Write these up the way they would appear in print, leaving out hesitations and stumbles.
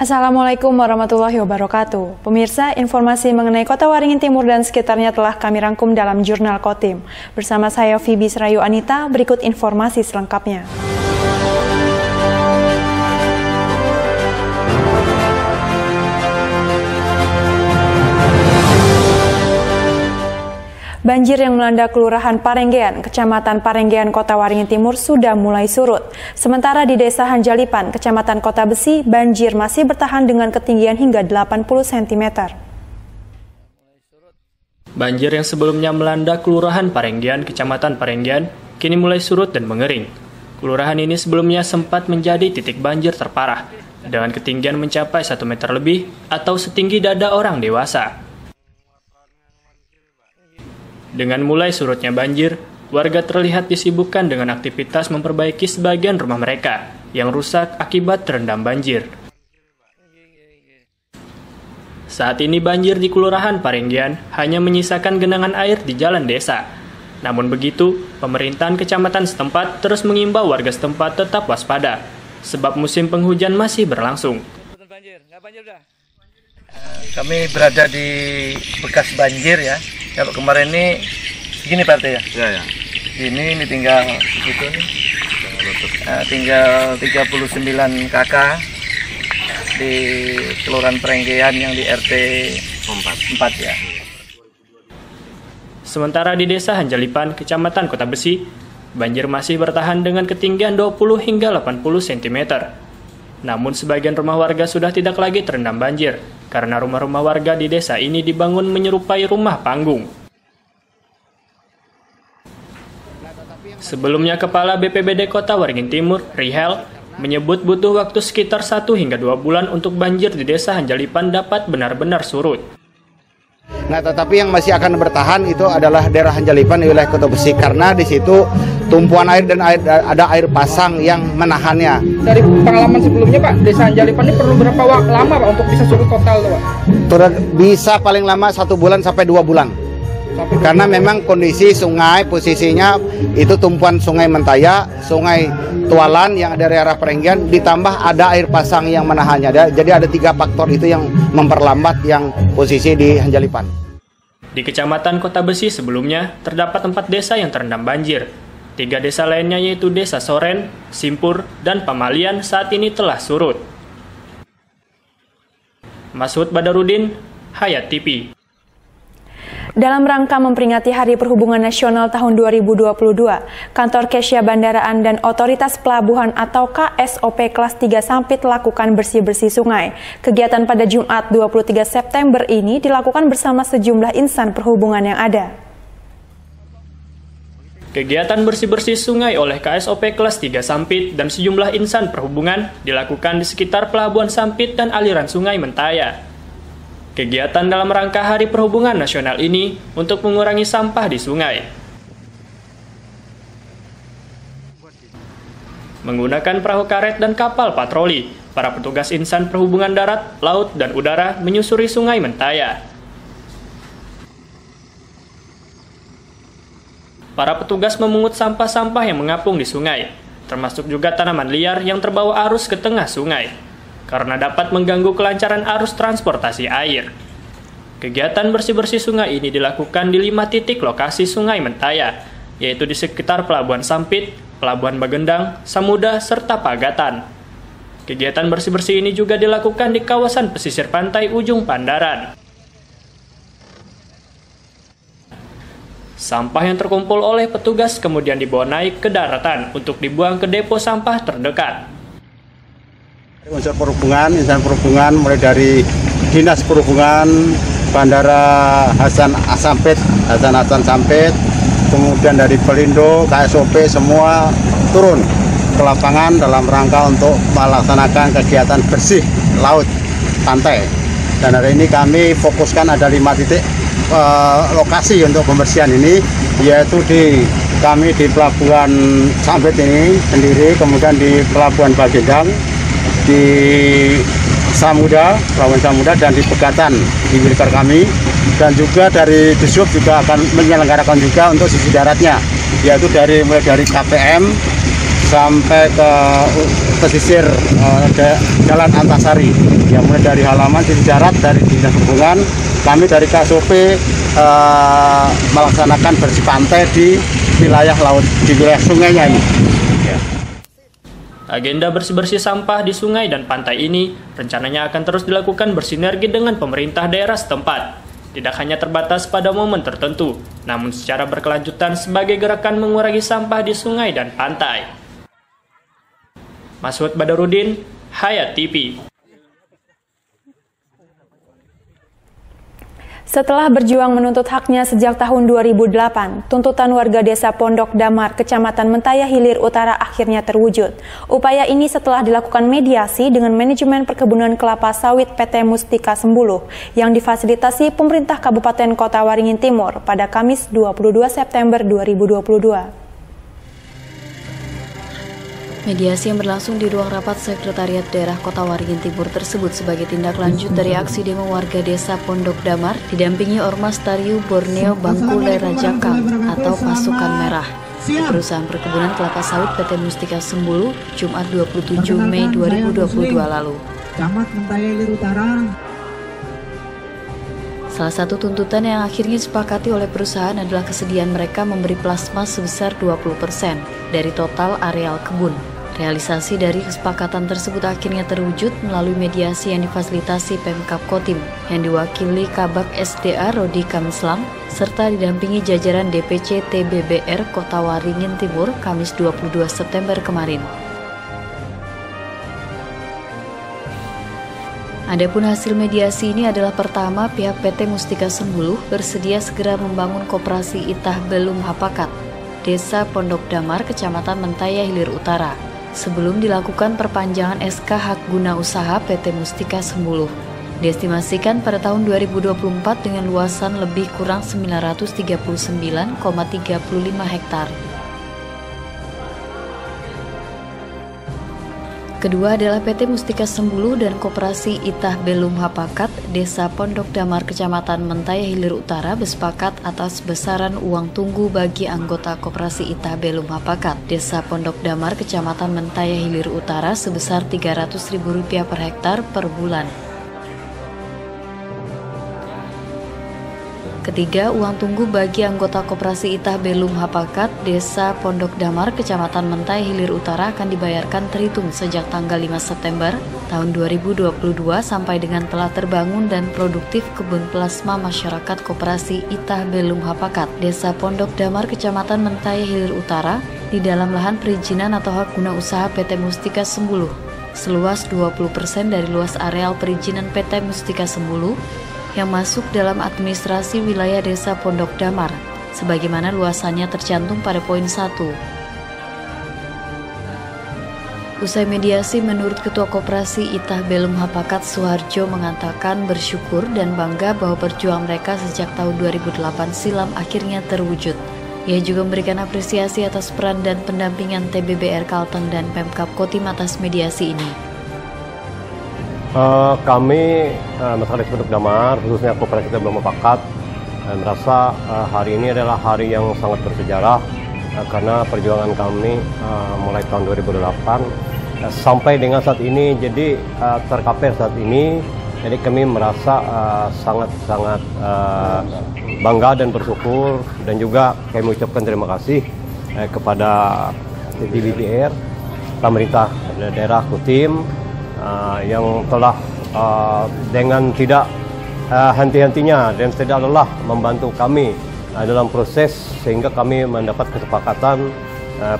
Assalamualaikum warahmatullahi wabarakatuh. Pemirsa, informasi mengenai Kota Waringin Timur dan sekitarnya telah kami rangkum dalam Jurnal Kotim. Bersama saya Fibi Serayu Anita, berikut informasi selengkapnya. Banjir yang melanda Kelurahan Parenggean, Kecamatan Parenggean, Kota Waringin Timur sudah mulai surut. Sementara di Desa Hanjalipan, Kecamatan Kota Besi, banjir masih bertahan dengan ketinggian hingga 80 cm. Banjir yang sebelumnya melanda Kelurahan Parenggean, Kecamatan Parenggean, kini mulai surut dan mengering. Kelurahan ini sebelumnya sempat menjadi titik banjir terparah, dengan ketinggian mencapai 1 meter lebih atau setinggi dada orang dewasa. Dengan mulai surutnya banjir, warga terlihat disibukkan dengan aktivitas memperbaiki sebagian rumah mereka yang rusak akibat terendam banjir. Saat ini banjir di Kelurahan Parenggean hanya menyisakan genangan air di jalan desa. Namun begitu, pemerintahan kecamatan setempat terus mengimbau warga setempat tetap waspada, sebab musim penghujan masih berlangsung. Kami berada di bekas banjir ya. Kalau kemarin ini segini Pak RT ya? Ya. Ini tinggal gitu nih. Tinggal 39 KK di Kelurahan Parenggean yang di RT 4 ya. Sementara di Desa Hanjalipan, Kecamatan Kota Besi, banjir masih bertahan dengan ketinggian 20 hingga 80 cm. Namun sebagian rumah warga sudah tidak lagi terendam banjir, karena rumah-rumah warga di desa ini dibangun menyerupai rumah panggung. Sebelumnya, Kepala BPBD Kota Waringin Timur, Rihel, menyebut butuh waktu sekitar 1 hingga 2 bulan untuk banjir di Desa Hanjalipan dapat benar-benar surut. Nah, tetapi yang masih akan bertahan itu adalah daerah Hanjalipan di wilayah Kota Besi, karena di situ tumpuan air dan ada air pasang yang menahannya. Dari pengalaman sebelumnya Pak, Desa Hanjalipan ini perlu berapa lama Pak untuk bisa surut total Pak? Bisa paling lama 1 bulan sampai 2 bulan. Karena memang kondisi sungai posisinya itu tumpuan Sungai Mentaya, Sungai Tualan yang ada di daerah Parenggean, ditambah ada air pasang yang menahannya. Jadi ada 3 faktor itu yang memperlambat yang posisi di Hanjalipan. Di Kecamatan Kota Besi sebelumnya terdapat 4 desa yang terendam banjir. 3 desa lainnya yaitu Desa Soren, Simpur, dan Pamalian saat ini telah surut. Masud Badarudin, Hayat TV. Dalam rangka memperingati Hari Perhubungan Nasional tahun 2022, Kantor Kesya Bandaraan dan Otoritas Pelabuhan atau KSOP kelas 3 Sampit lakukan bersih-bersih sungai. Kegiatan pada Jumat 23 September ini dilakukan bersama sejumlah insan perhubungan yang ada. Kegiatan bersih-bersih sungai oleh KSOP kelas 3 Sampit dan sejumlah insan perhubungan dilakukan di sekitar Pelabuhan Sampit dan aliran Sungai Mentaya. Kegiatan dalam rangka Hari Perhubungan Nasional ini untuk mengurangi sampah di sungai. Menggunakan perahu karet dan kapal patroli, para petugas insan perhubungan darat, laut, dan udara menyusuri Sungai Mentaya. Para petugas memungut sampah-sampah yang mengapung di sungai, termasuk juga tanaman liar yang terbawa arus ke tengah sungai, karena dapat mengganggu kelancaran arus transportasi air. Kegiatan bersih-bersih sungai ini dilakukan di 5 titik lokasi Sungai Mentaya, yaitu di sekitar Pelabuhan Sampit, Pelabuhan Bagendang, Samuda, serta Pagatan. Kegiatan bersih-bersih ini juga dilakukan di kawasan pesisir pantai Ujung Pandaran. Sampah yang terkumpul oleh petugas kemudian dibawa naik ke daratan untuk dibuang ke depo sampah terdekat. Unsur perhubungan, insan perhubungan mulai dari Dinas Perhubungan, Bandara Hasan Sampit, kemudian dari Pelindo, KSOP semua turun ke lapangan dalam rangka untuk melaksanakan kegiatan bersih laut pantai. Dan hari ini kami fokuskan ada 5 titik lokasi untuk pembersihan ini, yaitu kami di Pelabuhan Sampit ini sendiri, kemudian di Pelabuhan Bagendang, di Samuda, Pelabuhan Samuda, dan di Pegatan di wilayah kami, dan juga dari Dishub juga akan menyelenggarakan juga untuk sisi daratnya, yaitu mulai dari KPM, sampai ke pesisir Jalan Antasari. Ya, mulai dari halaman Sisi Darat dari Dinas Perhubungan, kami dari KSOP melaksanakan bersih pantai di wilayah laut, di wilayah sungainya ini. Ya. Agenda bersih-bersih sampah di sungai dan pantai ini rencananya akan terus dilakukan bersinergi dengan pemerintah daerah setempat. Tidak hanya terbatas pada momen tertentu, namun secara berkelanjutan sebagai gerakan mengurangi sampah di sungai dan pantai. Masud Badarudin, Hayat TV. Setelah berjuang menuntut haknya sejak tahun 2008, tuntutan warga desa Pondok Damar, Kecamatan Mentaya Hilir Utara akhirnya terwujud. Upaya ini setelah dilakukan mediasi dengan manajemen perkebunan kelapa sawit PT Mustika Sembuluh yang difasilitasi pemerintah Kabupaten Kota Waringin Timur pada Kamis 22 September 2022. Mediasi yang berlangsung di ruang rapat Sekretariat Daerah Kota Waringin Timur tersebut sebagai tindak lanjut dari aksi demo warga desa Pondok Damar didampingi Ormas Tariu Borneo Bangkule Rajakang atau Pasukan Merah di perusahaan perkebunan kelapa sawit PT Mustika Sembuluh Jumat 27 Mei 2022 lalu. Salah satu tuntutan yang akhirnya disepakati oleh perusahaan adalah kesediaan mereka memberi plasma sebesar 20% dari total areal kebun. Realisasi dari kesepakatan tersebut akhirnya terwujud melalui mediasi yang difasilitasi Pemkab Kotim yang diwakili Kabak SDA Rodi Kamislam serta didampingi jajaran DPC TBBR Kota Waringin Timur Kamis 22 September kemarin. Adapun hasil mediasi ini adalah pertama pihak PT Mustika Sembuluh bersedia segera membangun koperasi Itah Belum Hapakat, Desa Pondok Damar, Kecamatan Mentaya Hilir Utara, sebelum dilakukan perpanjangan SK Hak Guna Usaha PT Mustika Sembuluh. Diestimasikan pada tahun 2024 dengan luasan lebih kurang 939,35 hektar. Kedua adalah PT Mustika Sembuluh dan Koperasi Itah Belum Hapakat, Desa Pondok Damar, Kecamatan Mentaya Hilir Utara bersepakat atas besaran uang tunggu bagi anggota Koperasi Itah Belum Hapakat, Desa Pondok Damar, Kecamatan Mentaya Hilir Utara sebesar Rp300.000 per hektar per bulan. Ketiga, uang tunggu bagi anggota Koperasi Itah Belum Hapakat, Desa Pondok Damar, Kecamatan Mentaya Hilir Utara akan dibayarkan terhitung sejak tanggal 5 September tahun 2022 sampai dengan telah terbangun dan produktif kebun plasma masyarakat Koperasi Itah Belum Hapakat, Desa Pondok Damar, Kecamatan Mentaya Hilir Utara di dalam lahan perizinan atau hak guna usaha PT Mustika Sembuluh seluas 20% dari luas areal perizinan PT Mustika Sembuluh yang masuk dalam administrasi wilayah Desa Pondok Damar, sebagaimana luasannya tercantum pada poin 1. Usai mediasi, menurut Ketua Koperasi Itah Belum Hapakat Suharjo mengatakan bersyukur dan bangga bahwa perjuangan mereka sejak tahun 2008 silam akhirnya terwujud. Ia juga memberikan apresiasi atas peran dan pendampingan TBBR Kalteng dan Pemkab Kotim atas mediasi ini. Kami masyarakat Pondok Damar, khususnya Koperasi Itah Belum Hapakat, merasa hari ini adalah hari yang sangat bersejarah karena perjuangan kami mulai tahun 2008 sampai dengan saat ini jadi tercapai saat ini. Jadi kami merasa sangat bangga dan bersyukur, dan juga kami mengucapkan terima kasih kepada TBBR, pemerintah daerah Kotim, yang telah dengan tidak henti-hentinya dan tidak lelah membantu kami dalam proses sehingga kami mendapat kesepakatan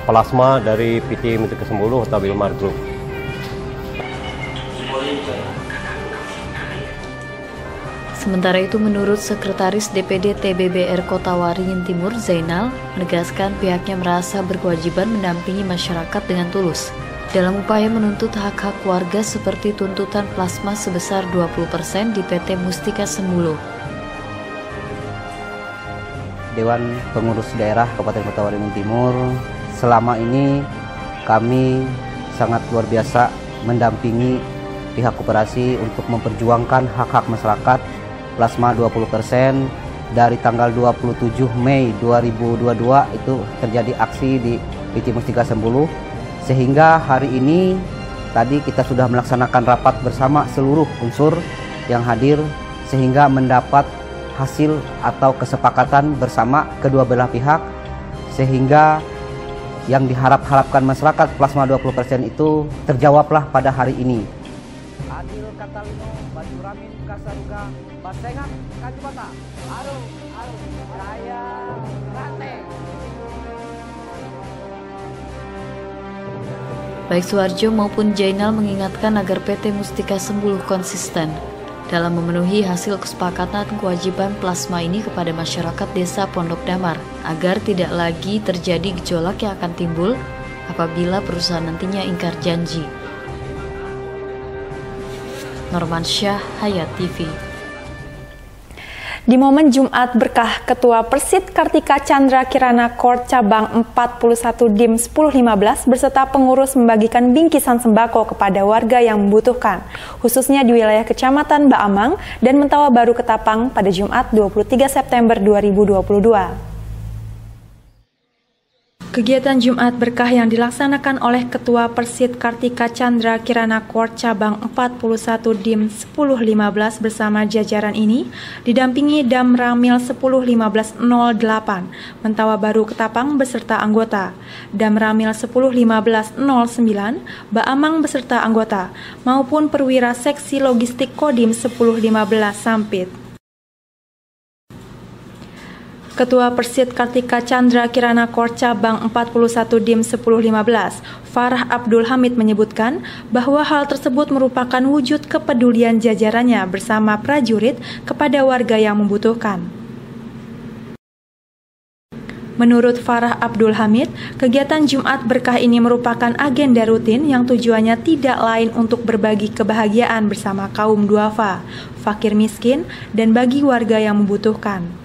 plasma dari PT Mustika Sembuluh atau Wilmar Group. Sementara itu, menurut Sekretaris DPD TBBR Kota Waringin Timur, Zainal, menegaskan pihaknya merasa berkewajiban mendampingi masyarakat dengan tulus dalam upaya menuntut hak-hak warga seperti tuntutan plasma sebesar 20% di PT Mustika Sembuluh. Dewan Pengurus Daerah Kabupaten Kota Waringin Timur, selama ini kami sangat luar biasa mendampingi pihak koperasi untuk memperjuangkan hak-hak masyarakat plasma 20%. Dari tanggal 27 Mei 2022 itu terjadi aksi di PT Mustika Sembuluh Sehingga hari ini tadi kita sudah melaksanakan rapat bersama seluruh unsur yang hadir sehingga mendapat hasil atau kesepakatan bersama kedua belah pihak, sehingga yang diharapkan masyarakat plasma 20% itu terjawablah pada hari ini. Adil Katalino, Baju Ramin, Kasaruga, Basengan, Kajubata, Aru, Raya, Rate. Baik Suharjo maupun Jainal mengingatkan agar PT Mustika Sembuluh konsisten dalam memenuhi hasil kesepakatan kewajiban plasma ini kepada masyarakat Desa Pondok Damar agar tidak lagi terjadi gejolak yang akan timbul apabila perusahaan nantinya ingkar janji. Norman Syah, Hayat TV. Di momen Jumat Berkah, Ketua Persid Kartika Chandra Kirana Court Cabang 41 Dim 1015 beserta pengurus membagikan bingkisan sembako kepada warga yang membutuhkan, khususnya di wilayah Kecamatan Baamang dan Mentawa Baru Ketapang pada Jumat 23 September 2022. Kegiatan Jumat Berkah yang dilaksanakan oleh Ketua Persid Kartika Chandra Kirana Court Cabang 41 Dim 1015 bersama jajaran ini didampingi Dam Ramil 101508 Mentawa Baru Ketapang beserta anggota, Dam Ramil 101509 Baamang beserta anggota, maupun perwira seksi logistik Kodim 1015 Sampit. Ketua Persid Kartika Chandra Kirana Court Cabang 41 Dim 1015, Farah Abdul Hamid menyebutkan bahwa hal tersebut merupakan wujud kepedulian jajarannya bersama prajurit kepada warga yang membutuhkan. Menurut Farah Abdul Hamid, kegiatan Jumat Berkah ini merupakan agenda rutin yang tujuannya tidak lain untuk berbagi kebahagiaan bersama kaum duafa, fakir miskin, dan bagi warga yang membutuhkan.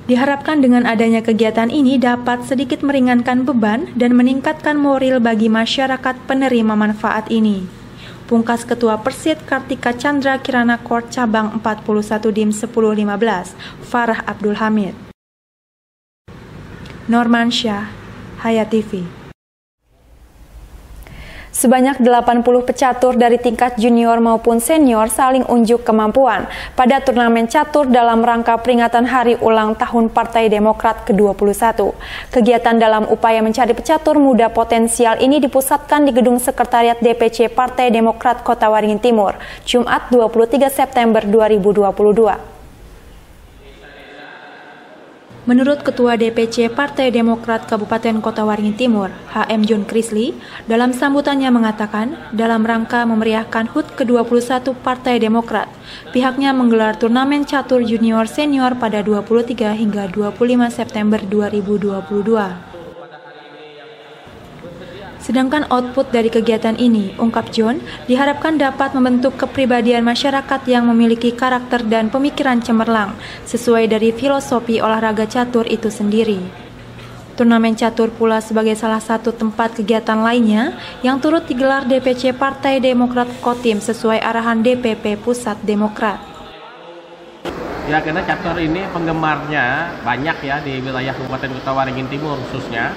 Diharapkan dengan adanya kegiatan ini dapat sedikit meringankan beban dan meningkatkan moral bagi masyarakat penerima manfaat ini. Pungkas Ketua Persid Kartika Chandra Kirana Court Cabang 41 Dim 1015, Farah Abdul Hamid. Norman Syah, Hayat TV. Sebanyak 80 pecatur dari tingkat junior maupun senior saling unjuk kemampuan pada turnamen catur dalam rangka peringatan Hari Ulang Tahun Partai Demokrat ke-21. Kegiatan dalam upaya mencari pecatur muda potensial ini dipusatkan di Gedung Sekretariat DPC Partai Demokrat Kota Waringin Timur, Jumat 23 September 2022. Menurut Ketua DPC Partai Demokrat Kabupaten Kota Waringin Timur, HM John Krisli, dalam sambutannya mengatakan, dalam rangka memeriahkan HUT ke-21 Partai Demokrat, pihaknya menggelar turnamen catur junior senior pada 23 hingga 25 September 2022. Sedangkan output dari kegiatan ini, ungkap John, diharapkan dapat membentuk kepribadian masyarakat yang memiliki karakter dan pemikiran cemerlang, sesuai dari filosofi olahraga catur itu sendiri. Turnamen catur pula sebagai salah satu tempat kegiatan lainnya yang turut digelar DPC Partai Demokrat Kotim sesuai arahan DPP Pusat Demokrat. Ya, karena catur ini penggemarnya banyak ya di wilayah Kabupaten Kota Waringin Timur khususnya.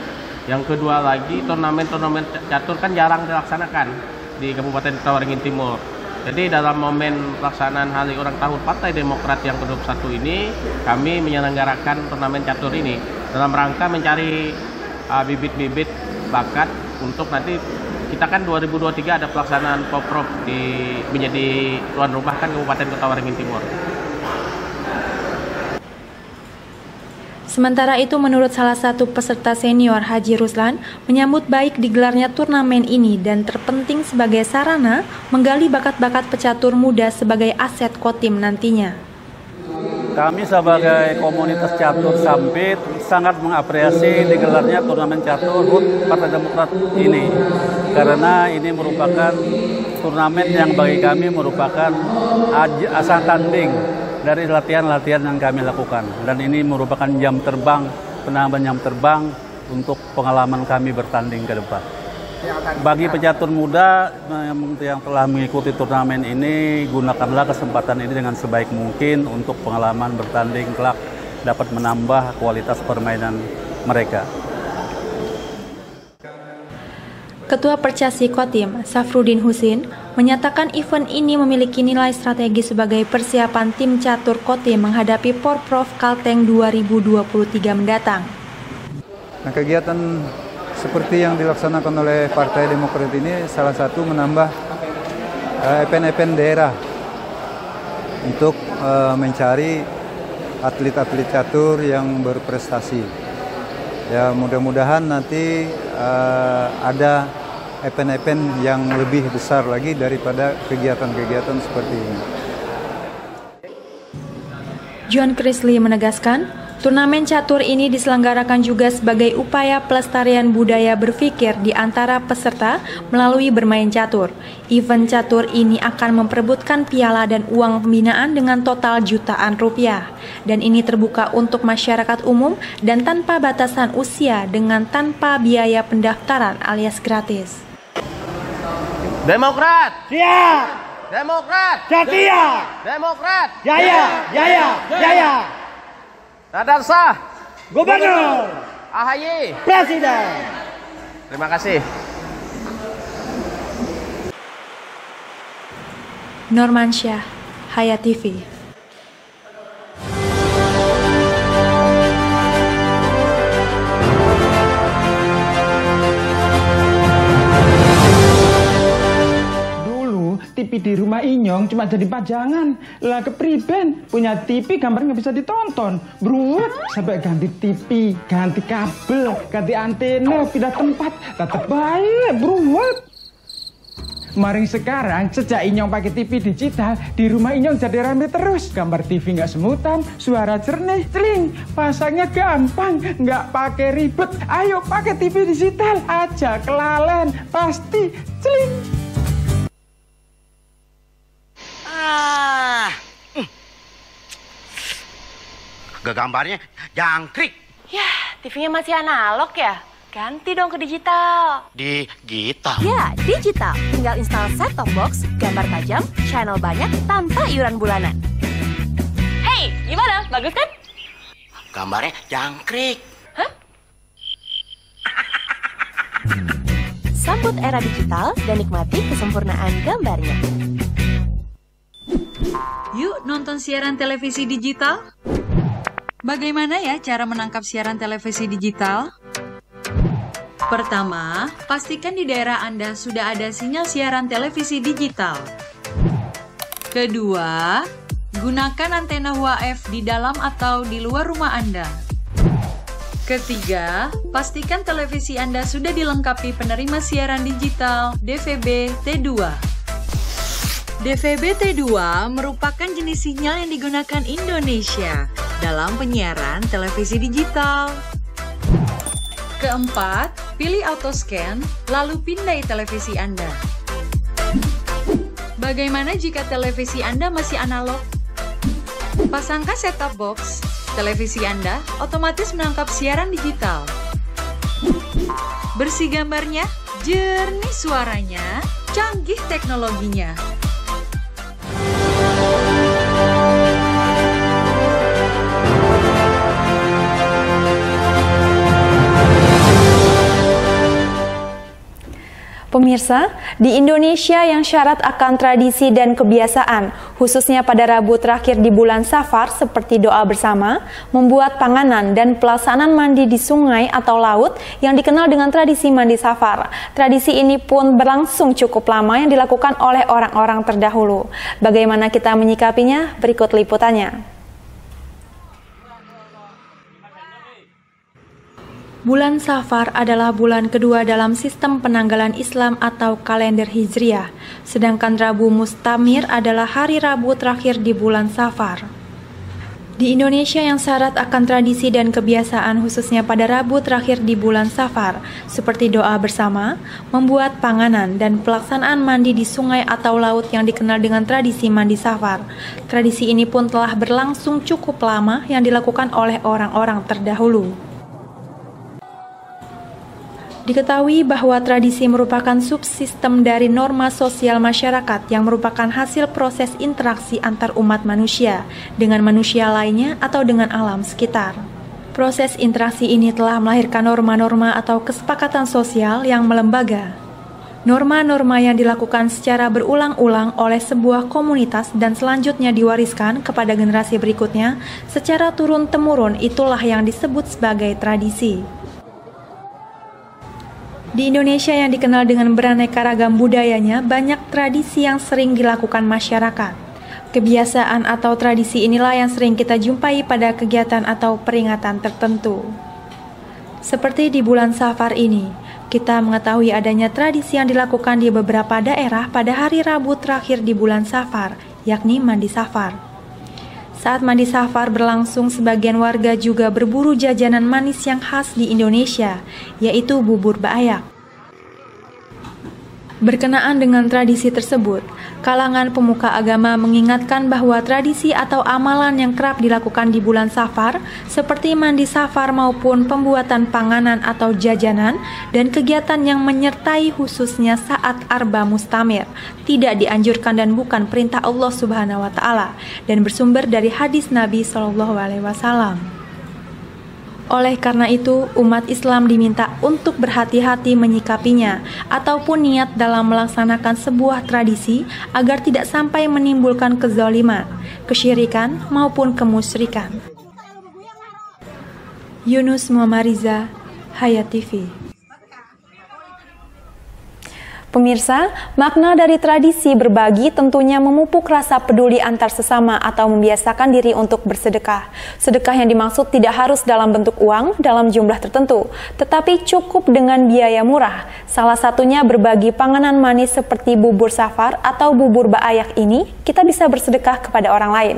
Yang kedua lagi, turnamen catur kan jarang dilaksanakan di Kabupaten Kota Waringin Timur. Jadi dalam momen pelaksanaan Hari Ulang Tahun Partai Demokrat yang ke-21 ini, kami menyelenggarakan turnamen catur ini dalam rangka mencari bibit-bibit bakat untuk nanti kita kan 2023 ada pelaksanaan Poprov menjadi tuan rumah kan Kabupaten Kota Waringin Timur. Sementara itu, menurut salah satu peserta senior Haji Ruslan, menyambut baik digelarnya turnamen ini dan terpenting sebagai sarana menggali bakat-bakat pecatur muda sebagai aset Kotim nantinya. Kami sebagai komunitas catur Sampit sangat mengapresiasi digelarnya turnamen catur HUT Partai Demokrat ini. Karena ini merupakan turnamen yang bagi kami merupakan asal tanding dari latihan-latihan yang kami lakukan. Dan ini merupakan jam terbang, penambahan jam terbang untuk pengalaman kami bertanding ke depan. Bagi pecatur muda yang telah mengikuti turnamen ini, gunakanlah kesempatan ini dengan sebaik mungkin untuk pengalaman bertanding kelak dapat menambah kualitas permainan mereka. Ketua Percasi Kotim, Safrudin Husin, menyatakan event ini memiliki nilai strategis sebagai persiapan tim catur Kotim menghadapi Porprov Kalteng 2023 mendatang. Nah, kegiatan seperti yang dilaksanakan oleh Partai Demokrat ini salah satu menambah event-event daerah untuk mencari atlet-atlet catur yang berprestasi. Ya, mudah-mudahan nanti ada event-event yang lebih besar lagi daripada kegiatan-kegiatan seperti ini. John Chrisley menegaskan, turnamen catur ini diselenggarakan juga sebagai upaya pelestarian budaya berpikir di antara peserta melalui bermain catur. Event catur ini akan memperebutkan piala dan uang pembinaan dengan total jutaan rupiah. Dan ini terbuka untuk masyarakat umum dan tanpa batasan usia dengan tanpa biaya pendaftaran alias gratis. Demokrat! Siap! Demokrat! Setia! Demokrat! Jaya! Jaya! Jaya! Radar sah! Gubernur! AHY! Presiden! Terima kasih. Normansyah, Hayat TV. TV di rumah Inyong cuma jadi pajangan. Lah kepriben punya TV gambar nggak bisa ditonton. Beruat sampai ganti TV, ganti kabel, ganti antena, pindah tempat. Tetap baik, beruat. Maring sekarang sejak Inyong pakai TV digital, di rumah Inyong jadi rame terus. Gambar TV nggak semutan, suara jernih, celing. Pasangnya gampang, nggak pakai ribet. Ayo pakai TV digital aja, kelalen pasti celing. Gambarnya jangkrik. Ya, TV-nya masih analog ya? Ganti dong ke digital. Digital? Ya, digital. Tinggal install set-top box, gambar tajam, channel banyak, tanpa iuran bulanan. Hey, gimana? Bagus kan? Gambarnya jangkrik. Hah? Sambut era digital dan nikmati kesempurnaan gambarnya. Yuk nonton siaran televisi digital. Bagaimana ya cara menangkap siaran televisi digital? Pertama, pastikan di daerah Anda sudah ada sinyal siaran televisi digital. Kedua, gunakan antena UHF di dalam atau di luar rumah Anda. Ketiga, pastikan televisi Anda sudah dilengkapi penerima siaran digital DVB T2. DVB T2 merupakan jenis sinyal yang digunakan Indonesia dalam penyiaran televisi digital. Keempat, pilih autoscan, lalu pindai televisi Anda. Bagaimana jika televisi Anda masih analog? Pasangkan set-top box, televisi Anda otomatis menangkap siaran digital. Bersih gambarnya, jernih suaranya, canggih teknologinya. Pemirsa, di Indonesia yang syarat akan tradisi dan kebiasaan, khususnya pada Rabu terakhir di bulan Safar seperti doa bersama, membuat panganan dan pelaksanaan mandi di sungai atau laut yang dikenal dengan tradisi mandi Safar. Tradisi ini pun berlangsung cukup lama yang dilakukan oleh orang-orang terdahulu. Bagaimana kita menyikapinya? Berikut liputannya. Bulan Safar adalah bulan kedua dalam sistem penanggalan Islam atau kalender Hijriah, sedangkan Rabu Mustamir adalah hari Rabu terakhir di bulan Safar. Di Indonesia yang syarat akan tradisi dan kebiasaan khususnya pada Rabu terakhir di bulan Safar, seperti doa bersama, membuat panganan, dan pelaksanaan mandi di sungai atau laut yang dikenal dengan tradisi mandi Safar. Tradisi ini pun telah berlangsung cukup lama yang dilakukan oleh orang-orang terdahulu. Diketahui bahwa tradisi merupakan subsistem dari norma sosial masyarakat yang merupakan hasil proses interaksi antar umat manusia dengan manusia lainnya atau dengan alam sekitar. Proses interaksi ini telah melahirkan norma-norma atau kesepakatan sosial yang melembaga. Norma-norma yang dilakukan secara berulang-ulang oleh sebuah komunitas dan selanjutnya diwariskan kepada generasi berikutnya secara turun-temurun, itulah yang disebut sebagai tradisi. Di Indonesia yang dikenal dengan beraneka ragam budayanya, banyak tradisi yang sering dilakukan masyarakat. Kebiasaan atau tradisi inilah yang sering kita jumpai pada kegiatan atau peringatan tertentu. Seperti di bulan Safar ini, kita mengetahui adanya tradisi yang dilakukan di beberapa daerah pada hari Rabu terakhir di bulan Safar, yakni mandi Safar. Saat mandi Safar berlangsung, sebagian warga juga berburu jajanan manis yang khas di Indonesia, yaitu bubur baayak. Berkenaan dengan tradisi tersebut, kalangan pemuka agama mengingatkan bahwa tradisi atau amalan yang kerap dilakukan di bulan Safar, seperti mandi Safar maupun pembuatan panganan atau jajanan, dan kegiatan yang menyertai khususnya saat Arba Mustamir, tidak dianjurkan dan bukan perintah Allah Subhanahu wa Ta'ala, dan bersumber dari hadis Nabi SAW. Oleh karena itu, umat Islam diminta untuk berhati-hati menyikapinya ataupun niat dalam melaksanakan sebuah tradisi agar tidak sampai menimbulkan kezaliman, kesyirikan maupun kemusyrikan. Yunus Muhammariza, Hayat TV. Pemirsa, makna dari tradisi berbagi tentunya memupuk rasa peduli antar sesama atau membiasakan diri untuk bersedekah. Sedekah yang dimaksud tidak harus dalam bentuk uang dalam jumlah tertentu, tetapi cukup dengan biaya murah. Salah satunya berbagi panganan manis seperti bubur Safar atau bubur baayak ini, kita bisa bersedekah kepada orang lain.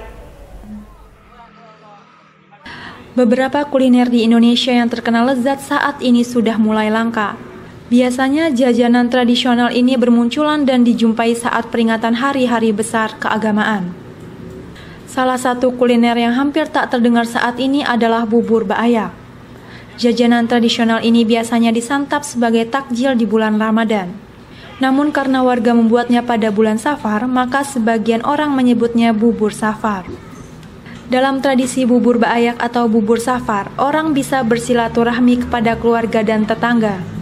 Beberapa kuliner di Indonesia yang terkenal lezat saat ini sudah mulai langka. Biasanya jajanan tradisional ini bermunculan dan dijumpai saat peringatan hari-hari besar keagamaan. Salah satu kuliner yang hampir tak terdengar saat ini adalah bubur baayak. Jajanan tradisional ini biasanya disantap sebagai takjil di bulan Ramadan. Namun karena warga membuatnya pada bulan Safar, maka sebagian orang menyebutnya bubur Safar. Dalam tradisi bubur baayak atau bubur Safar, orang bisa bersilaturahmi kepada keluarga dan tetangga.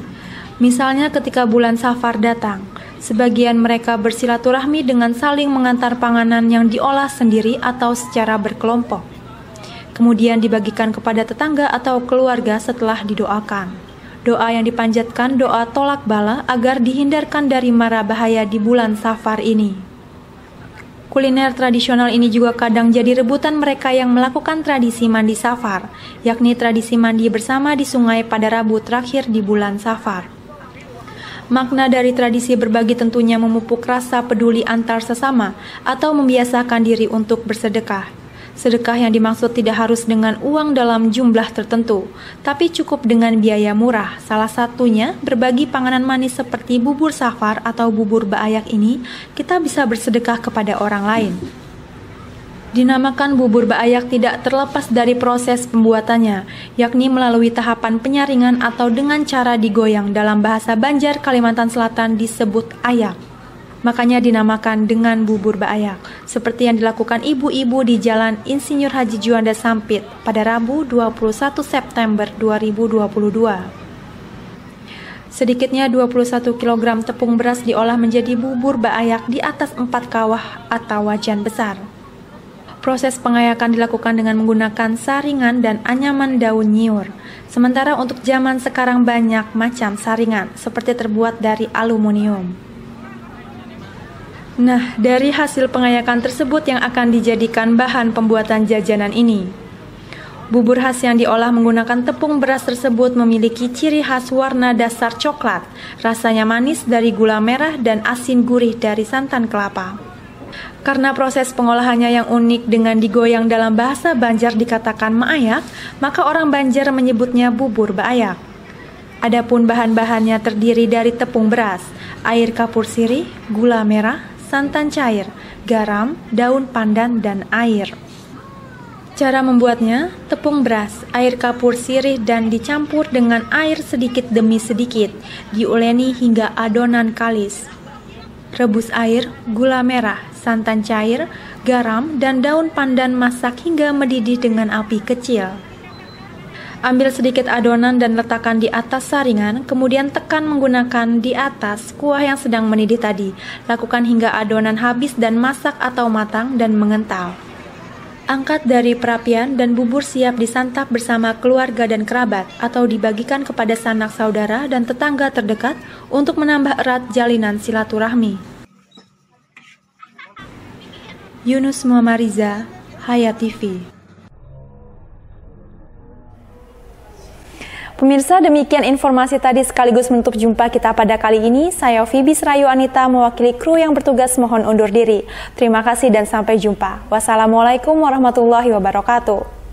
Misalnya ketika bulan Safar datang, sebagian mereka bersilaturahmi dengan saling mengantar panganan yang diolah sendiri atau secara berkelompok. Kemudian dibagikan kepada tetangga atau keluarga setelah didoakan. Doa yang dipanjatkan doa tolak bala agar dihindarkan dari mara bahaya di bulan Safar ini. Kuliner tradisional ini juga kadang jadi rebutan mereka yang melakukan tradisi mandi Safar, yakni tradisi mandi bersama di sungai pada Rabu terakhir di bulan Safar. Makna dari tradisi berbagi tentunya memupuk rasa peduli antar sesama atau membiasakan diri untuk bersedekah. Sedekah yang dimaksud tidak harus dengan uang dalam jumlah tertentu, tapi cukup dengan biaya murah. Salah satunya berbagi panganan manis seperti bubur Safar atau bubur baayak ini, kita bisa bersedekah kepada orang lain. Dinamakan bubur baayak tidak terlepas dari proses pembuatannya, yakni melalui tahapan penyaringan atau dengan cara digoyang. Dalam bahasa Banjar Kalimantan Selatan disebut ayak. Makanya dinamakan dengan bubur baayak, seperti yang dilakukan ibu-ibu di Jalan Insinyur Haji Juanda Sampit pada Rabu 21 September 2022. Sedikitnya 21 kg tepung beras diolah menjadi bubur baayak di atas 4 kawah atau wajan besar. Proses pengayakan dilakukan dengan menggunakan saringan dan anyaman daun nyiur. Sementara untuk zaman sekarang banyak macam saringan, seperti terbuat dari aluminium. Nah, dari hasil pengayakan tersebut yang akan dijadikan bahan pembuatan jajanan ini. Bubur khas yang diolah menggunakan tepung beras tersebut memiliki ciri khas warna dasar coklat, rasanya manis dari gula merah dan asin gurih dari santan kelapa. Karena proses pengolahannya yang unik dengan digoyang dalam bahasa Banjar dikatakan maayak, maka orang Banjar menyebutnya bubur baayak. Adapun bahan-bahannya terdiri dari tepung beras, air kapur sirih, gula merah, santan cair, garam, daun pandan, dan air. Cara membuatnya, tepung beras, air kapur sirih, dan dicampur dengan air sedikit demi sedikit, diuleni hingga adonan kalis. Rebus air, gula merah, santan cair, garam, dan daun pandan masak hingga mendidih dengan api kecil. Ambil sedikit adonan dan letakkan di atas saringan, kemudian tekan menggunakan di atas kuah yang sedang mendidih tadi. Lakukan hingga adonan habis dan masak atau matang dan mengental. Angkat dari perapian dan bubur siap disantap bersama keluarga dan kerabat atau dibagikan kepada sanak saudara dan tetangga terdekat untuk menambah erat jalinan silaturahmi. Yunus Muhammariza, Hayat TV. Pemirsa, demikian informasi tadi sekaligus menutup jumpa kita pada kali ini. Saya Phoebe Serayu Anita mewakili kru yang bertugas mohon undur diri. Terima kasih dan sampai jumpa. Wassalamualaikum warahmatullahi wabarakatuh.